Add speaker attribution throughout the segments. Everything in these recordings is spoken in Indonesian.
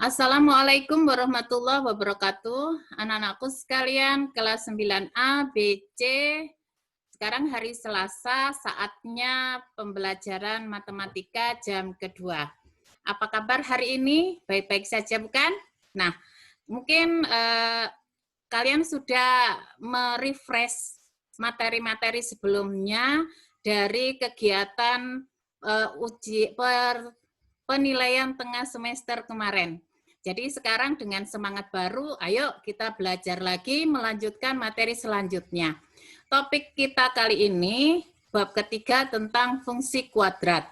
Speaker 1: Assalamualaikum warahmatullahi wabarakatuh. Anak-anakku sekalian, kelas 9A, B, C. Sekarang hari Selasa, saatnya pembelajaran matematika jam kedua. Apa kabar hari ini? Baik-baik saja, bukan? Nah, mungkin kalian sudah merefresh materi-materi sebelumnya dari kegiatan penilaian tengah semester kemarin. Jadi sekarang dengan semangat baru, ayo kita belajar lagi melanjutkan materi selanjutnya. Topik kita kali ini, bab ketiga tentang fungsi kuadrat.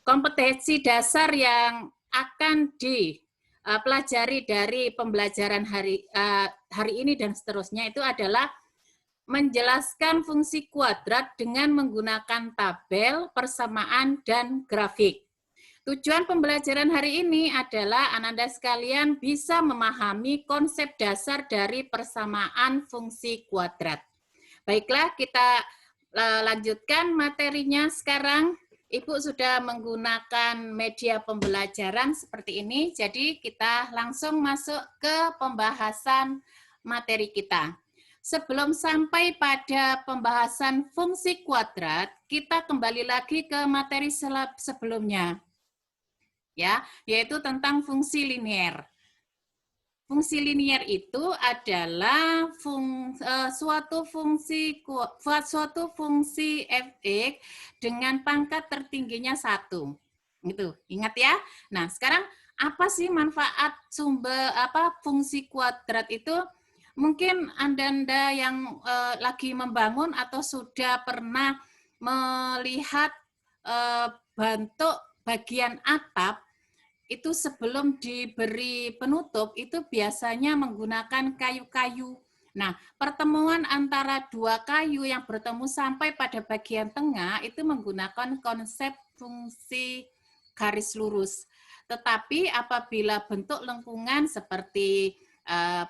Speaker 1: Kompetensi dasar yang akan dipelajari dari pembelajaran hari ini dan seterusnya itu adalah menjelaskan fungsi kuadrat dengan menggunakan tabel, persamaan, dan grafik. Tujuan pembelajaran hari ini adalah Ananda sekalian bisa memahami konsep dasar dari persamaan fungsi kuadrat. Baiklah, kita lanjutkan materinya sekarang. Ibu sudah menggunakan media pembelajaran seperti ini, jadi kita langsung masuk ke pembahasan materi kita. Sebelum sampai pada pembahasan fungsi kuadrat, kita kembali lagi ke materi sebelumnya. Ya, yaitu tentang fungsi linier. Fungsi linier itu adalah suatu fungsi f(x) dengan pangkat tertingginya 1. Gitu. Ingat ya. Nah, sekarang apa sih manfaat fungsi kuadrat itu? Mungkin Anda yang lagi membangun atau sudah pernah melihat bentuk bagian atap itu sebelum diberi penutup itu biasanya menggunakan kayu-kayu. Nah, pertemuan antara dua kayu yang bertemu sampai pada bagian tengah itu menggunakan konsep fungsi garis lurus. Tetapi apabila bentuk lengkungan seperti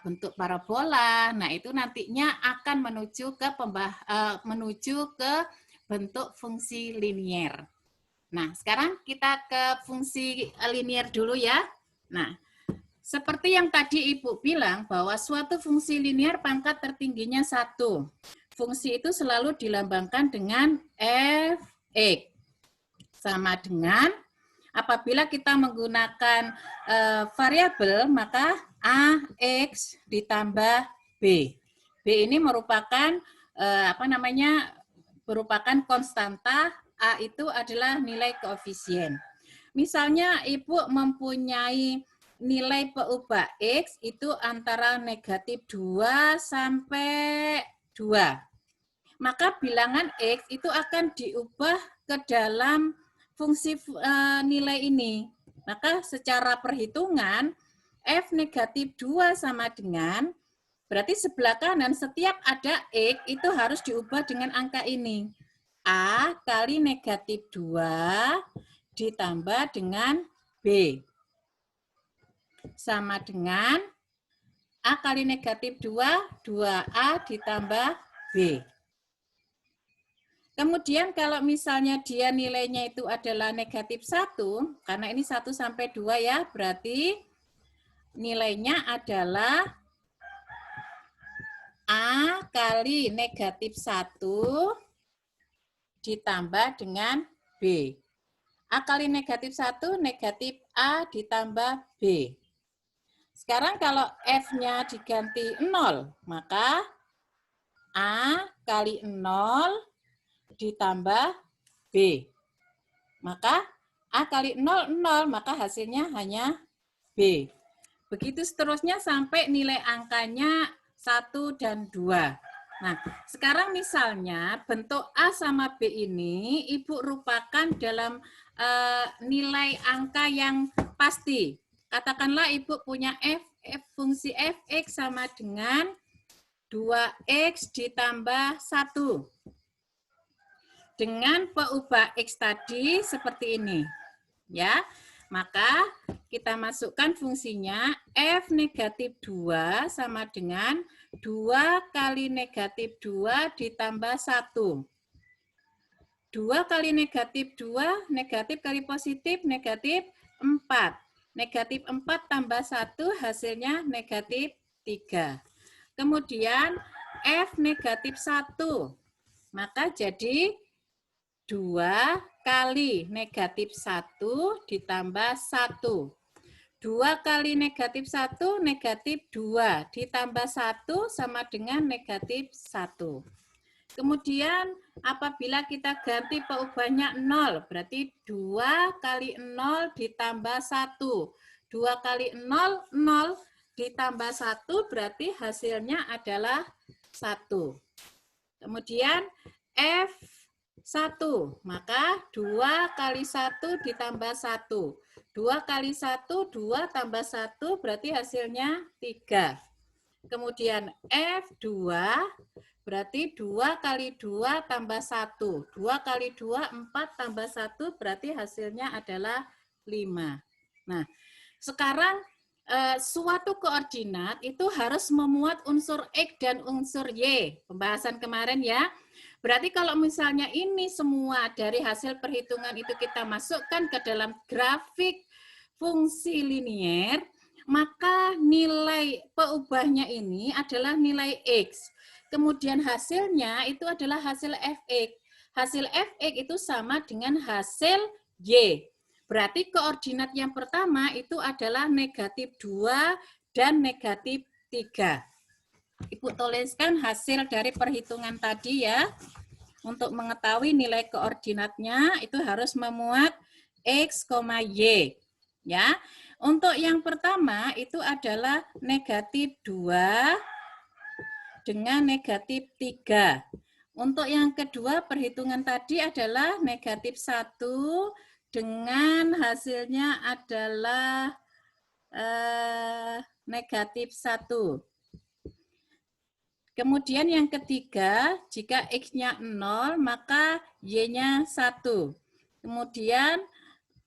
Speaker 1: bentuk parabola, nah itu nantinya akan menuju ke bentuk fungsi linier. Nah, sekarang kita ke fungsi linier dulu ya. Nah, seperti yang tadi Ibu bilang bahwa suatu fungsi linier pangkat tertingginya 1. Fungsi itu selalu dilambangkan dengan f(x). Sama dengan apabila kita menggunakan variabel, maka ax ditambah b. B ini merupakan merupakan konstanta. A itu adalah nilai koefisien. Misalnya Ibu mempunyai nilai peubah X itu antara negatif 2 sampai 2. Maka bilangan X itu akan diubah ke dalam fungsi nilai ini. Maka secara perhitungan F negatif 2 sama dengan, berarti sebelah kanan setiap ada X itu harus diubah dengan angka ini. A kali negatif 2 ditambah dengan B. Sama dengan A kali negatif 2, 2A ditambah B. Kemudian kalau misalnya dia nilainya itu adalah negatif 1, karena ini 1 sampai 2 ya, berarti nilainya adalah A kali negatif 1 ditambah dengan B. A kali negatif 1, negatif A ditambah B. Sekarang kalau F-nya diganti 0, maka A kali 0 ditambah B. Maka A kali 0, 0, maka hasilnya hanya B. Begitu seterusnya sampai nilai angkanya 1 dan 2. Nah, sekarang misalnya bentuk A sama B ini Ibu rupakan dalam nilai angka yang pasti. Katakanlah Ibu punya fungsi f(x) sama dengan 2x ditambah 1. Dengan peubah X tadi seperti ini. Ya. Maka kita masukkan fungsinya F negatif 2 sama dengan 2 kali negatif 2 ditambah 1. 2 kali negatif 2, negatif kali positif, negatif 4. Negatif 4 tambah 1, hasilnya negatif 3. Kemudian F negatif 1, maka jadi 2 kali negatif 1 ditambah 1. 2 kali negatif 1, negatif 2. Ditambah 1 sama dengan negatif 1. Kemudian apabila kita ganti peubahnya 0, berarti 2 kali 0 ditambah 1. 2 kali 0, 0 ditambah 1, berarti hasilnya adalah 1. Kemudian F1, maka 2 kali 1 ditambah 1. 2 kali 1, 2 tambah 1, berarti hasilnya 3. Kemudian F2, berarti 2 kali 2 tambah 1. 2 kali 2, 4 tambah 1, berarti hasilnya adalah 5. Nah, sekarang suatu koordinat itu harus memuat unsur X dan unsur Y. Pembahasan kemarin ya. Berarti kalau misalnya ini semua dari hasil perhitungan itu kita masukkan ke dalam grafik fungsi linier, maka nilai peubahnya ini adalah nilai X. Kemudian hasilnya itu adalah hasil Fx. Hasil Fx itu sama dengan hasil Y. Berarti koordinat yang pertama itu adalah negatif 2 dan negatif 3. Ibu tuliskan hasil dari perhitungan tadi ya. Untuk mengetahui nilai koordinatnya itu harus memuat X, Y. Ya. Untuk yang pertama itu adalah negatif 2 dengan negatif 3. Untuk yang kedua perhitungan tadi adalah negatif 1 dengan hasilnya adalah negatif 1. Kemudian yang ketiga, jika X-nya 0, maka Y-nya 1. Kemudian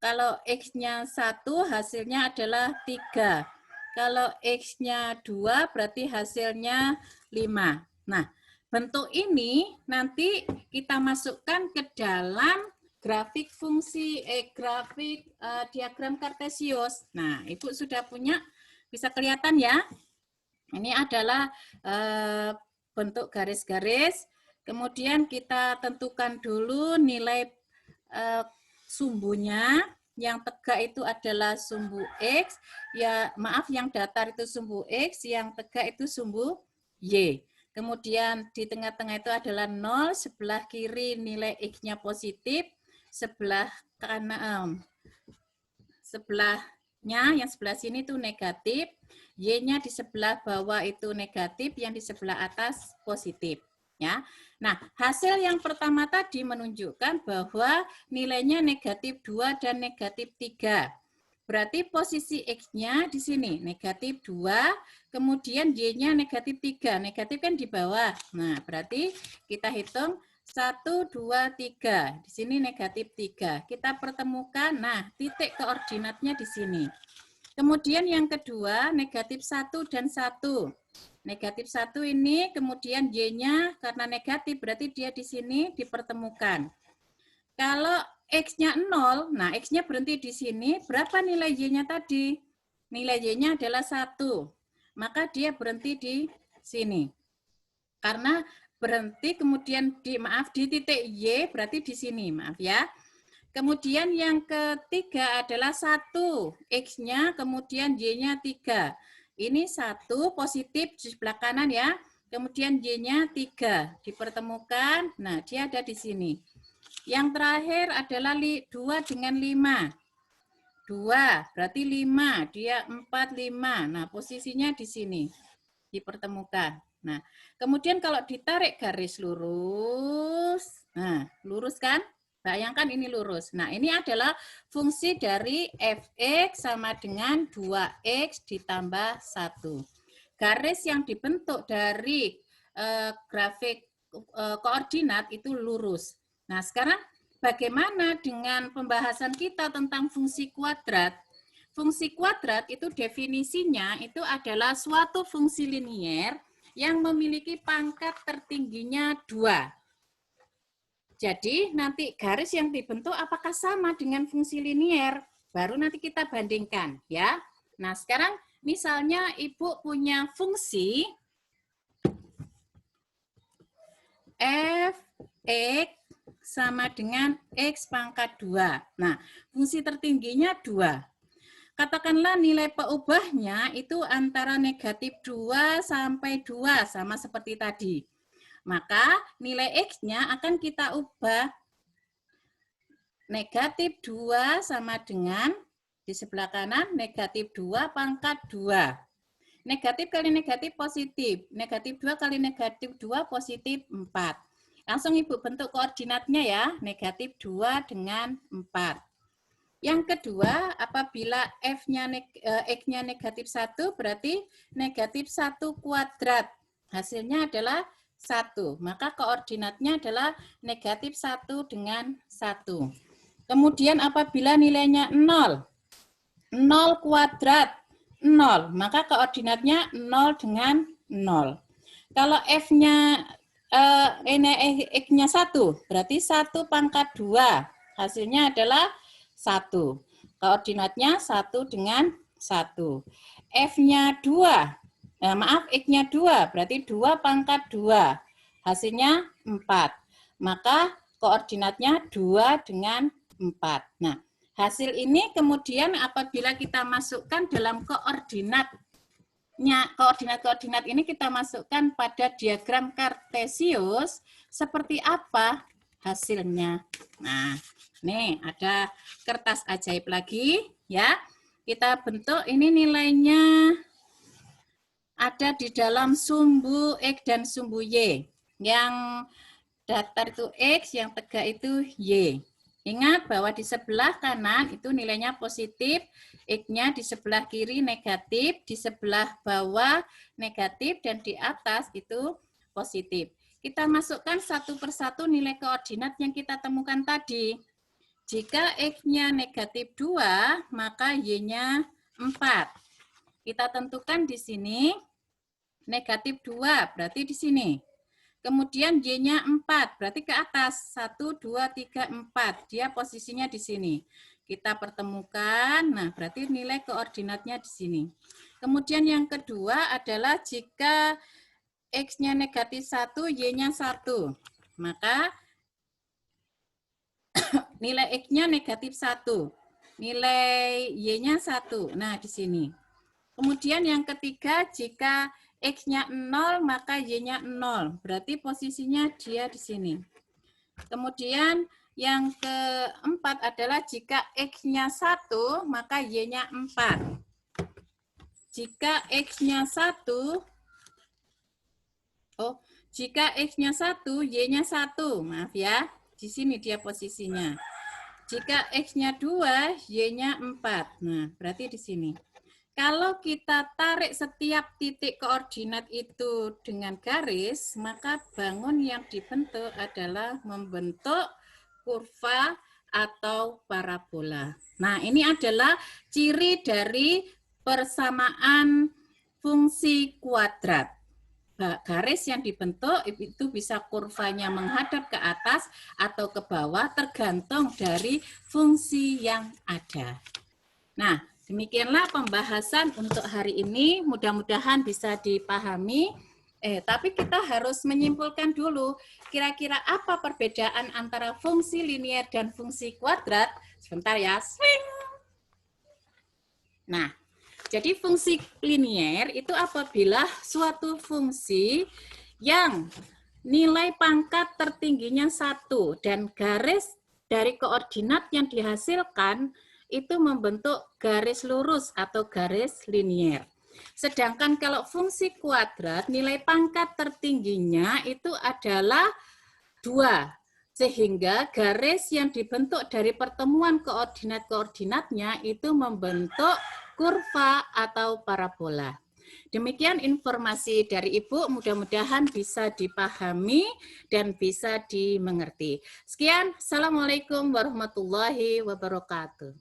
Speaker 1: kalau X-nya 1, hasilnya adalah 3. Kalau X-nya 2, berarti hasilnya 5. Nah, bentuk ini nanti kita masukkan ke dalam grafik fungsi, diagram kartesius. Nah, Ibu sudah punya, bisa kelihatan ya. Ini adalah bentuk garis-garis. Kemudian kita tentukan dulu nilai sumbunya. Yang tegak itu adalah sumbu X. Ya, maaf, yang datar itu sumbu X, yang tegak itu sumbu Y. Kemudian di tengah-tengah itu adalah 0, sebelah kiri nilai X-nya positif, sebelah kanan sebelahnya yang sebelah sini itu negatif, Y-nya di sebelah bawah itu negatif, yang di sebelah atas positif. Ya. Nah, hasil yang pertama tadi menunjukkan bahwa nilainya negatif 2 dan negatif 3. Berarti posisi X-nya di sini, negatif 2, kemudian Y-nya negatif 3. Negatif kan di bawah. Nah, berarti kita hitung 1, 2, 3. Di sini negatif 3. Kita pertemukan, nah titik koordinatnya di sini. Kemudian yang kedua, negatif 1 dan 1. Negatif 1 ini, kemudian Y-nya karena negatif, berarti dia di sini dipertemukan. Kalau X-nya 0, nah X-nya berhenti di sini, berapa nilai Y-nya tadi? Nilai Y-nya adalah 1. Maka dia berhenti di sini. Karena berhenti kemudian di titik Y, berarti di sini, maaf ya. Kemudian yang ketiga adalah 1, X-nya, kemudian Y-nya 3. Ini 1 positif di sebelah kanan ya, kemudian Y-nya 3. Dipertemukan, nah dia ada di sini. Yang terakhir adalah 2 dengan 5. 2, berarti 5, dia 4, 5. Nah, posisinya di sini, dipertemukan. Nah, kemudian kalau ditarik garis lurus, nah lurus kan? Bayangkan ini lurus. Nah, ini adalah fungsi dari Fx sama dengan 2x ditambah 1. Garis yang dibentuk dari grafik koordinat itu lurus. Nah, sekarang bagaimana dengan pembahasan kita tentang fungsi kuadrat? Fungsi kuadrat itu definisinya itu adalah suatu fungsi linier yang memiliki pangkat tertingginya 2. Jadi nanti garis yang dibentuk apakah sama dengan fungsi linier? Baru nanti kita bandingkan ya. Nah, sekarang misalnya Ibu punya fungsi f(x) sama dengan x pangkat 2. Nah, fungsi tertingginya 2. Katakanlah nilai peubahnya itu antara negatif 2 sampai 2, sama seperti tadi. Maka nilai X-nya akan kita ubah negatif 2 sama dengan di sebelah kanan negatif 2 pangkat 2. Negatif kali negatif positif. Negatif 2 kali negatif 2 positif 4. Langsung Ibu bentuk koordinatnya ya. Negatif 2 dengan 4. Yang kedua, apabila X-nya negatif 1, berarti negatif 1 kuadrat. Hasilnya adalah 1. Maka koordinatnya adalah negatif 1 dengan 1. Kemudian apabila nilainya 0, 0 kuadrat, 0. Maka koordinatnya 0 dengan 0. Kalau F-nya X-nya 1, berarti 1 pangkat 2. Hasilnya adalah 1. Koordinatnya 1 dengan 1. F-nya 2. X-nya 2, berarti 2 pangkat 2. Hasilnya 4. Maka koordinatnya 2 dengan 4. Nah, hasil ini kemudian apabila kita masukkan dalam koordinat ini kita masukkan pada diagram kartesius, seperti apa hasilnya. Nah, nih ada kertas ajaib lagi ya. Kita bentuk ini nilainya ada di dalam sumbu X dan sumbu Y. Yang datar itu X, yang tegak itu Y. Ingat bahwa di sebelah kanan itu nilainya positif, X-nya di sebelah kiri negatif, di sebelah bawah negatif, dan di atas itu positif. Kita masukkan satu persatu nilai koordinat yang kita temukan tadi. Jika X-nya negatif 2, maka Y-nya 4. Kita tentukan di sini negatif 2, berarti di sini. Kemudian Y-nya 4, berarti ke atas. 1, 2, 3, 4. Dia posisinya di sini. Kita pertemukan, nah berarti nilai koordinatnya di sini. Kemudian yang kedua adalah jika X-nya negatif 1, Y-nya 1. Maka nilai X-nya negatif 1. Nilai Y-nya 1. Nah, di sini. Kemudian yang ketiga, jika X-nya 0, maka Y-nya 0. Berarti posisinya dia di sini. Kemudian yang keempat adalah jika X-nya 1, maka Y-nya 4. Jika X-nya 1, jika X-nya 1, Y-nya 1. Maaf ya, di sini dia posisinya. Jika X-nya 2, Y-nya 4. Nah, berarti di sini. Kalau kita tarik setiap titik koordinat itu dengan garis, maka bangun yang dibentuk adalah membentuk kurva atau parabola. Nah, ini adalah ciri dari persamaan fungsi kuadrat. Garis yang dibentuk itu bisa kurvanya menghadap ke atas atau ke bawah, tergantung dari fungsi yang ada. Nah, demikianlah pembahasan untuk hari ini, mudah-mudahan bisa dipahami. Tapi kita harus menyimpulkan dulu, kira-kira apa perbedaan antara fungsi linier dan fungsi kuadrat. Sebentar ya. Nah, jadi fungsi linier itu apabila suatu fungsi yang nilai pangkat tertingginya 1 dan garis dari koordinat yang dihasilkan itu membentuk garis lurus atau garis linier. Sedangkan kalau fungsi kuadrat, nilai pangkat tertingginya itu adalah 2. Sehingga garis yang dibentuk dari pertemuan koordinat-koordinatnya itu membentuk kurva atau parabola. Demikian informasi dari Ibu, mudah-mudahan bisa dipahami dan bisa dimengerti. Sekian, Assalamualaikum warahmatullahi wabarakatuh.